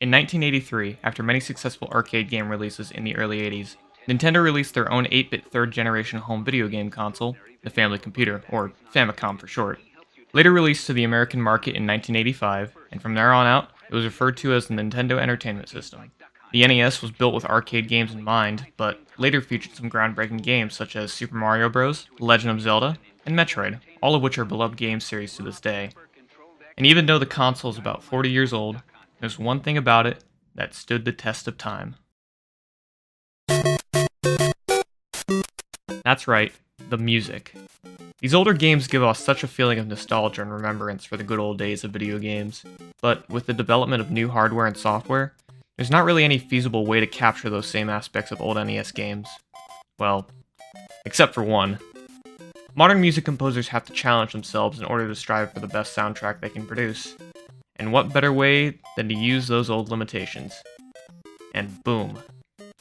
In 1983, after many successful arcade game releases in the early 80s, Nintendo released their own 8-bit third-generation home video game console, the Family Computer, or Famicom for short. Later released to the American market in 1985, and from there on out, it was referred to as the Nintendo Entertainment System. The NES was built with arcade games in mind, but later featured some groundbreaking games such as Super Mario Bros., The Legend of Zelda, and Metroid, all of which are beloved game series to this day. And even though the console is about 40 years old, there's one thing about it that stood the test of time. That's right, the music. These older games give us such a feeling of nostalgia and remembrance for the good old days of video games, but with the development of new hardware and software, there's not really any feasible way to capture those same aspects of old NES games. Well, except for one. Modern music composers have to challenge themselves in order to strive for the best soundtrack they can produce. And what better way than to use those old limitations? And boom.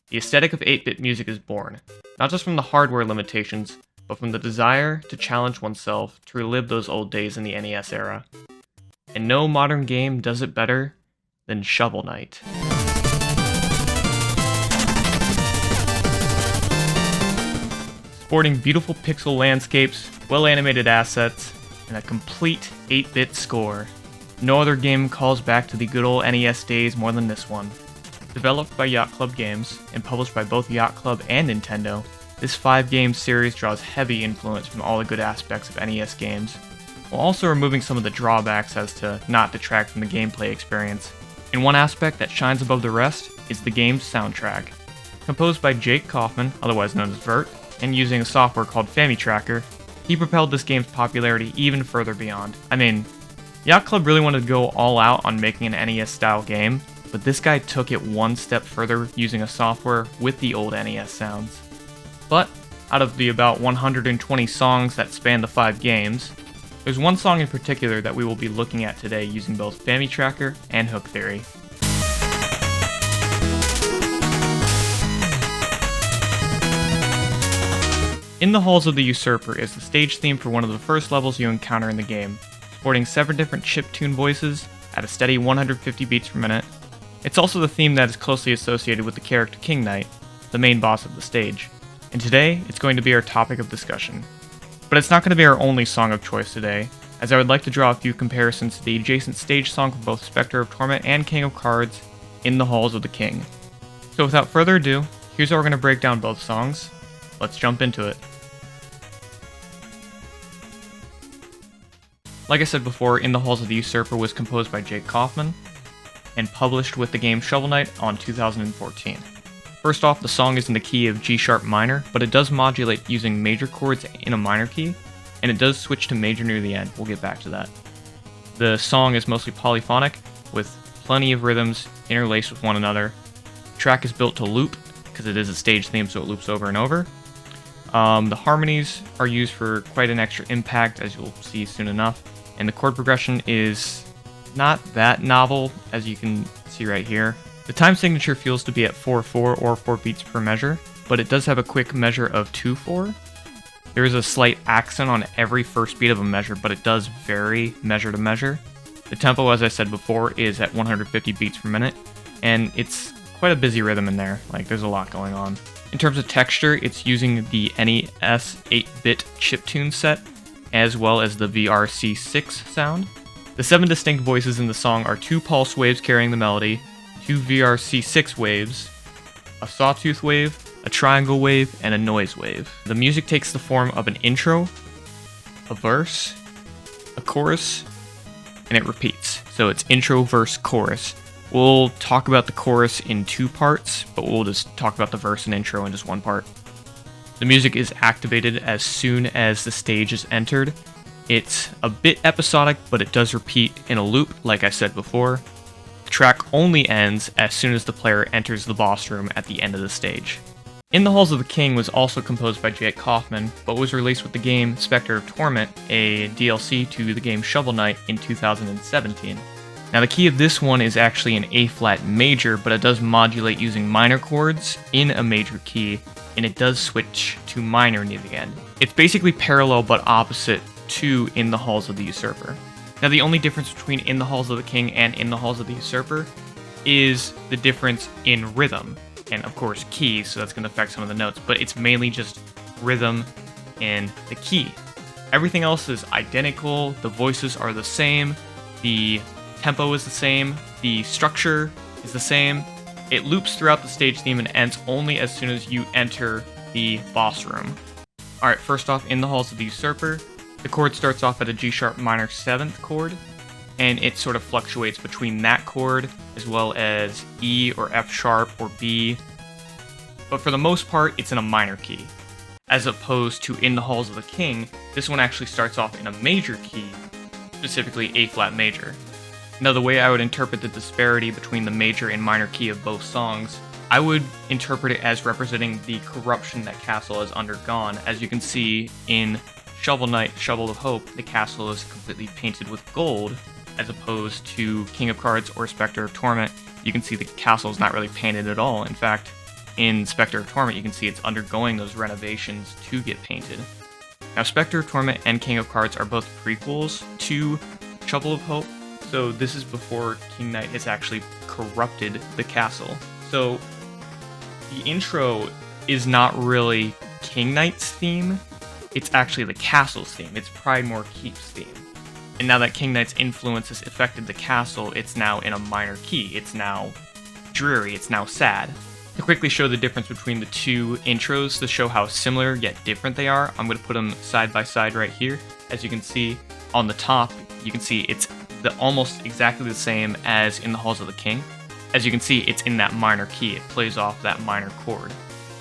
The aesthetic of 8-bit music is born, not just from the hardware limitations, but from the desire to challenge oneself to relive those old days in the NES era. And no modern game does it better than Shovel Knight. Sporting beautiful pixel landscapes, well-animated assets, and a complete 8-bit score. No other game calls back to the good old NES days more than this one. Developed by Yacht Club Games, and published by both Yacht Club and Nintendo, this 5-game series draws heavy influence from all the good aspects of NES games, while also removing some of the drawbacks as to not detract from the gameplay experience. And one aspect that shines above the rest is the game's soundtrack. Composed by Jake Kaufman, otherwise known as Vert, and using a software called FamiTracker, he propelled this game's popularity even further beyond. I mean, Yacht Club really wanted to go all out on making an NES-style game, but this guy took it one step further using a software with the old NES sounds. But, out of the about 120 songs that span the 5 games, there's one song in particular that we will be looking at today using both FamiTracker and Hook Theory. In the Halls of the Usurper is the stage theme for one of the first levels you encounter in the game, sporting 7 different chiptune voices at a steady 150 beats per minute. It's also the theme that is closely associated with the character King Knight, the main boss of the stage. And today, it's going to be our topic of discussion. But it's not going to be our only song of choice today, as I would like to draw a few comparisons to the adjacent stage song for both Spectre of Torment and King of Cards, In the Halls of the King. So without further ado, here's how we're going to break down both songs. Let's jump into it. Like I said before, In the Halls of the Usurper was composed by Jake Kaufman, and published with the game Shovel Knight on 2014. First off, the song is in the key of G sharp minor, but it does modulate using major chords in a minor key, and it does switch to major near the end. We'll get back to that. The song is mostly polyphonic, with plenty of rhythms interlaced with one another. The track is built to loop, because it is a stage theme, so it loops over and over. The harmonies are used for quite an extra impact, as you'll see soon enough, and the chord progression is not that novel, as you can see right here. The time signature feels to be at 4/4 or 4 beats per measure, but it does have a quick measure of 2/4. There is a slight accent on every first beat of a measure, but it does vary measure to measure. The tempo, as I said before, is at 150 beats per minute, and it's quite a busy rhythm in there. Like, there's a lot going on. In terms of texture, it's using the NES 8-bit chiptune set, as well as the VRC6 sound. The 7 distinct voices in the song are 2 pulse waves carrying the melody, 2 VRC6 waves, a sawtooth wave, a triangle wave, and a noise wave. The music takes the form of an intro, a verse, a chorus, and it repeats. So it's intro, verse, chorus. We'll talk about the chorus in 2 parts, but we'll just talk about the verse and intro in just 1 part. The music is activated as soon as the stage is entered. It's a bit episodic, but it does repeat in a loop, like I said before. The track only ends as soon as the player enters the boss room at the end of the stage. In the Halls of the King was also composed by Jake Kaufman, but was released with the game Spectre of Torment, a DLC to the game Shovel Knight, in 2017. Now the key of this one is actually an A-flat major, but it does modulate using minor chords in a major key, and it does switch to minor near the end. It's basically parallel but opposite to In the Halls of the Usurper. Now the only difference between In the Halls of the King and In the Halls of the Usurper is the difference in rhythm, and of course keys, so that's going to affect some of the notes, but it's mainly just rhythm and the key. Everything else is identical, the voices are the same, the tempo is the same, the structure is the same. It loops throughout the stage theme and ends only as soon as you enter the boss room. Alright, first off, in the Halls of the Usurper, the chord starts off at a G sharp minor 7th chord, and it sort of fluctuates between that chord as well as E or F sharp or B, but for the most part it's in a minor key. As opposed to in the Halls of the King, this one actually starts off in a major key, specifically A flat major. Now the way I would interpret the disparity between the major and minor key of both songs, I would interpret it as representing the corruption that Castle has undergone. As you can see in Shovel Knight, Shovel of Hope, the castle is completely painted with gold, as opposed to King of Cards or Spectre of Torment. You can see the castle is not really painted at all. In fact, in Spectre of Torment, you can see it's undergoing those renovations to get painted. Now, Spectre of Torment and King of Cards are both prequels to Shovel of Hope, so this is before King Knight has actually corrupted the castle. So the intro is not really King Knight's theme, it's actually the castle's theme. It's Pridemoor Keep's theme. And now that King Knight's influence has affected the castle, it's now in a minor key. It's now dreary, it's now sad. To quickly show the difference between the two intros, to show how similar yet different they are, I'm going to put them side by side right here. As you can see, on the top, you can see it's almost exactly the same as in the Halls of the King. As you can see, it's in that minor key. It plays off that minor chord.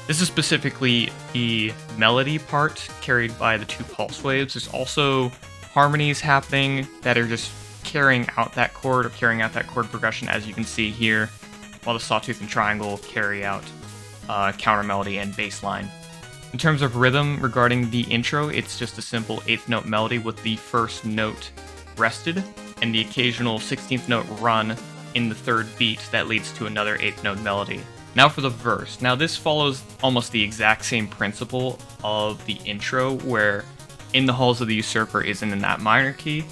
This is specifically the melody part carried by the two pulse waves. There's also harmonies happening that are just carrying out that chord or carrying out that chord progression, as you can see here, while the Sawtooth and Triangle carry out counter melody and bass line. In terms of rhythm regarding the intro, it's just a simple 8th note melody with the first note rested and the occasional 16th note run in the 3rd beat that leads to another 8th note melody. Now for the verse. Now this follows almost the exact same principle of the intro, where in the Halls of the Usurper is in that minor key,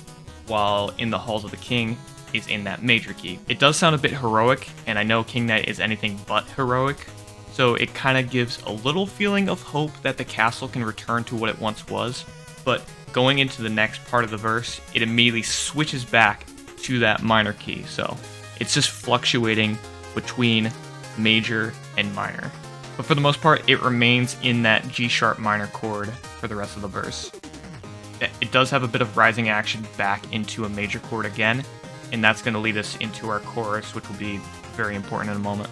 while in the Halls of the King is in that major key. It does sound a bit heroic, and I know King Knight is anything but heroic, so it kind of gives a little feeling of hope that the castle can return to what it once was, but going into the next part of the verse, it immediately switches back to that minor key, so it's just fluctuating between major and minor. But for the most part, it remains in that G sharp minor chord for the rest of the verse. It does have a bit of rising action back into a major chord again, and that's going to lead us into our chorus, which will be very important in a moment.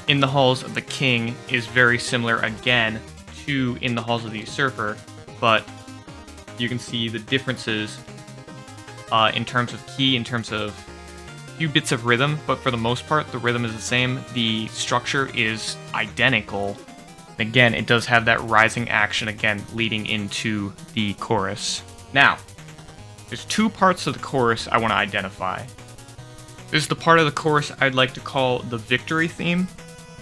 In the Halls of the King is very similar again to in the Halls of the Usurper, but you can see the differences in terms of key, in terms of a few bits of rhythm, but for the most part, the rhythm is the same. The structure is identical. Again, it does have that rising action again leading into the chorus. Now, there's two parts of the chorus I want to identify. There's the part of the chorus I'd like to call the victory theme,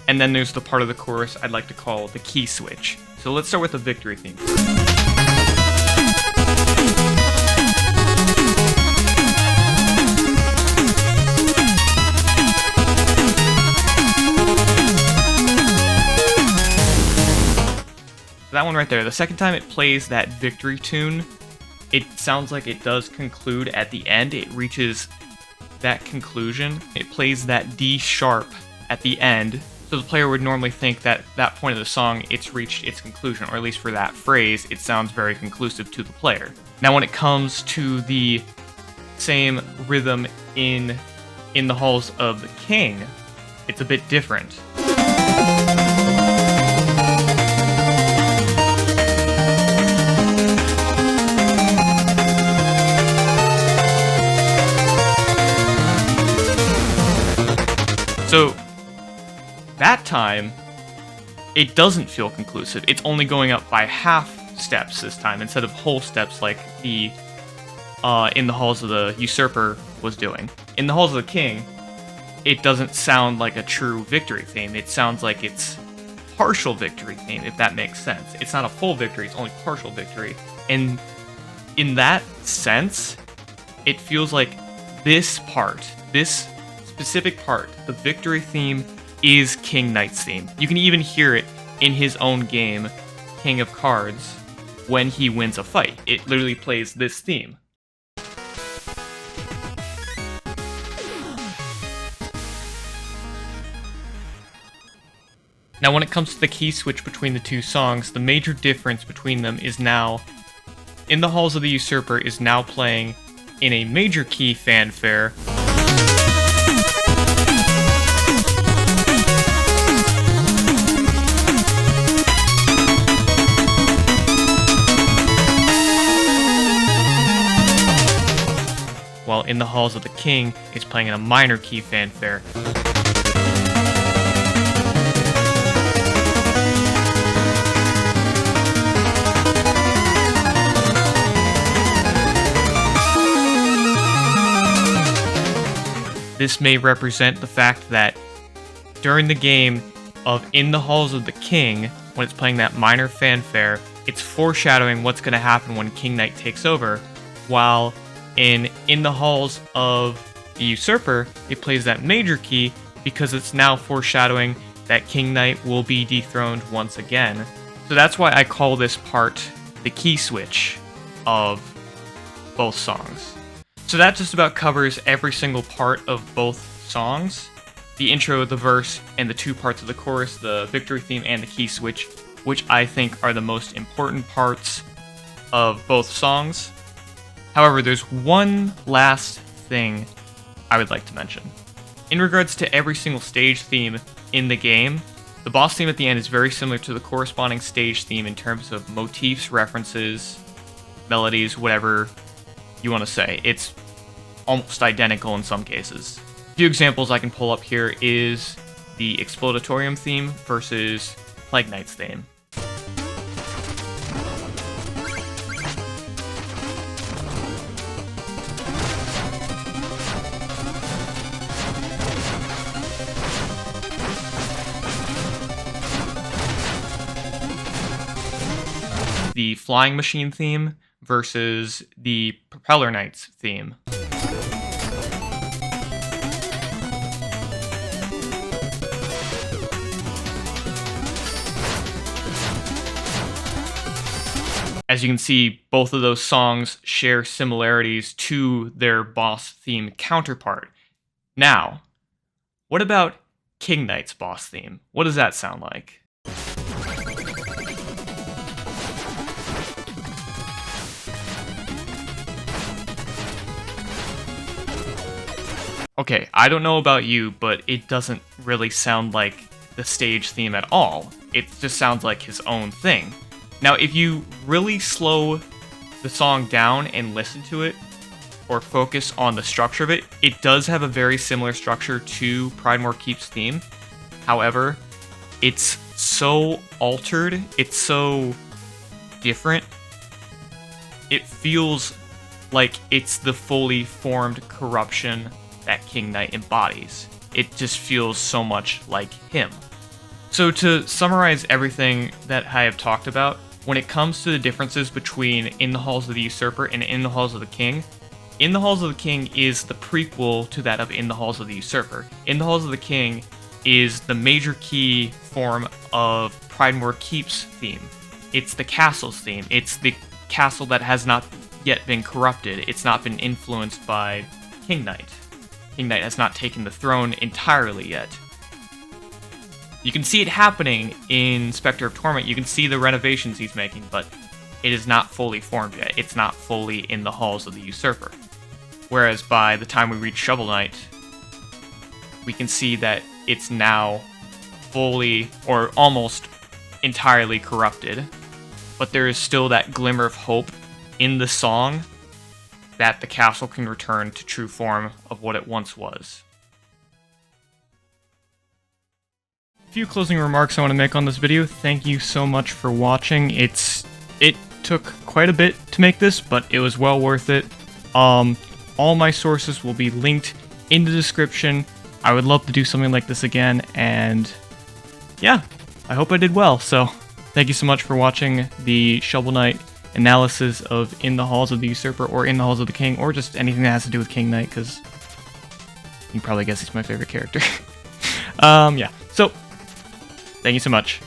and then there's the part of the chorus I'd like to call the key switch. So let's start with the victory theme. That one right there, the second time it plays that victory tune, it sounds like it does conclude at the end. It reaches that conclusion. It plays that D sharp at the end, so the player would normally think that that point of the song, it's reached its conclusion, or at least for that phrase, it sounds very conclusive to the player. Now when it comes to the same rhythm in the Halls of the King, it's a bit different. So, that time, it doesn't feel conclusive. It's only going up by half steps this time, instead of whole steps like the in the Halls of the Usurper was doing. In the Halls of the King, it doesn't sound like a true victory theme. It sounds like it's partial victory theme, if that makes sense. It's not a full victory, it's only partial victory. And in that sense, it feels like this part, this specific part, the victory theme, is King Knight's theme. You can even hear it in his own game, King of Cards, when he wins a fight. It literally plays this theme. Now when it comes to the key switch between the two songs, the major difference between them is now, In the Halls of the Usurper is now playing in a major key fanfare, while In the Halls of the King is playing in a minor key fanfare. This may represent the fact that during the game of In the Halls of the King, when it's playing that minor fanfare, it's foreshadowing what's going to happen when King Knight takes over, while in the Halls of the Usurper, it plays that major key because it's now foreshadowing that King Knight will be dethroned once again. So that's why I call this part the key switch of both songs. So that just about covers every single part of both songs. The intro, the verse, and the two parts of the chorus, the victory theme and the key switch, which I think are the most important parts of both songs. However, there's one last thing I would like to mention. In regards to every single stage theme in the game, the boss theme at the end is very similar to the corresponding stage theme in terms of motifs, references, melodies, whatever you want to say. It's almost identical in some cases. A few examples I can pull up here is the Explodatorium theme versus Plague Knight's theme. The Flying Machine theme versus the Propeller Knights theme. As you can see, both of those songs share similarities to their boss theme counterpart. Now, what about King Knight's boss theme? What does that sound like? Okay, I don't know about you, but it doesn't really sound like the stage theme at all. It just sounds like his own thing. Now, if you really slow the song down and listen to it, or focus on the structure of it, it does have a very similar structure to Pridemoor Keep's theme. However, it's so altered, it's so different, it feels like it's the fully formed corruption that King Knight embodies. It just feels so much like him. So to summarize everything that I have talked about, when it comes to the differences between In the Halls of the Usurper and In the Halls of the King, In the Halls of the King is the prequel to that of In the Halls of the Usurper. In the Halls of the King is the major key form of Pridemoor Keep's theme. It's the castle's theme. It's the castle that has not yet been corrupted. It's not been influenced by King Knight. King Knight has not taken the throne entirely yet. You can see it happening in Spectre of Torment. You can see the renovations he's making, but it is not fully formed yet. It's not fully in the Halls of the Usurper. Whereas by the time we reach Shovel Knight, we can see that it's now fully, or almost entirely corrupted. But there is still that glimmer of hope in the song that the castle can return to true form of what it once was. A few closing remarks I want to make on this video. Thank you so much for watching. It took quite a bit to make this, but it was well worth it. All my sources will be linked in the description. I would love to do something like this again, and yeah, I hope I did well. So thank you so much for watching the Shovel Knight analysis of In the Halls of the Usurper, or In the Halls of the King, or just anything that has to do with King Knight, because You can probably guess he's my favorite character. Yeah. So, thank you so much.